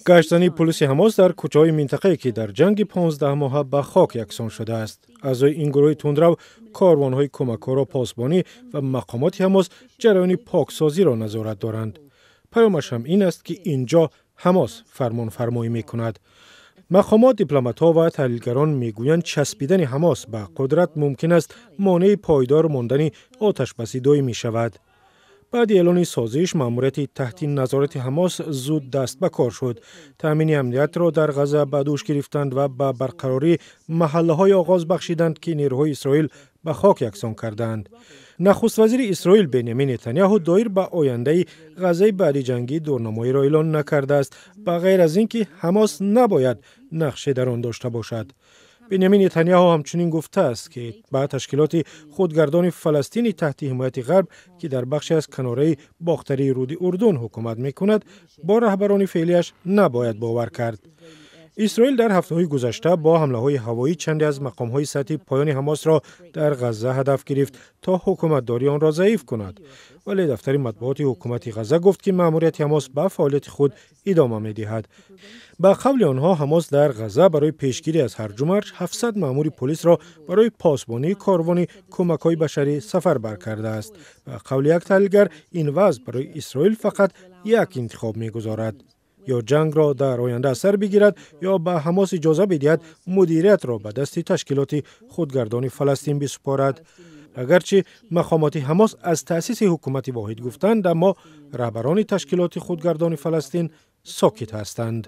گشتنی پلیس حماس در کوچه‌های منطقه‌ای که در جنگ 15 ماه به خاک یکسان شده است. اعضای این گروه تندرو کاروان‌های کمک‌ها را پاسبانی و مقامات حماس جریان پاکسازی را نظارت دارند. پیامش هم این است که اینجا حماس فرمان فرمایی می‌کند. مقامات، دیپلمات‌ها و تحلیلگران میگویند چسبیدن حماس به قدرت ممکن است مانع پایدار ماندن آتش‌بسی دائمی شود. بعد اعلان سازش، ماموریت تحت نظارت حماس زود دست به کار شد. تامین امنیت را در غزه به دوش گرفتند و به برقراری محله‌های آغاز بخشیدند که نیروهای اسرائیل به خاک یکسان کردند. نخست وزیر اسرائیل بنیامین نتانیاهو دایر به آینده غزه بعد جنگی دورنمایی را اعلان نکرده است، به غیر از اینکه حماس نباید نقش در آن داشته باشد. بنیامین نتانیاهو همچنین گفته است که با تشکیلات خودگردان فلسطینی تحت حمایت غرب که در بخشی از کناره باختری رود اردن حکومت میکند، با رهبران فعلیش نباید باور کرد. اسرائیل در هفته‌های گذشته با حمله‌های هوایی چندی از مقام‌های سطحی پایان حماس را در غزه هدف گرفت تا حکومتداری آن را ضعیف کند. ولی دفتر مطبوعات حکومت غزه گفت که مأموریت حماس به فعالیت خود ادامه می‌دهد. با قول آنها حماس در غزه برای پیشگیری از هرج و مرج 700 مأمور پلیس را برای پاسبانی کاروان کمک‌های بشری سفربر کرده است. با قول یک تحلیلگر این وضع برای اسرائیل فقط یک انتخاب می‌گذارد: یا جنگ را در آینده سر بگیرد یا به حماس اجازه بدهد مدیریت را به دست تشکیلات خودگردان فلسطین بسپارد. اگرچه مقامات حماس از تأسیس حکومت واحد گفتند، اما رهبران تشکیلات خودگردان فلسطین ساکت هستند.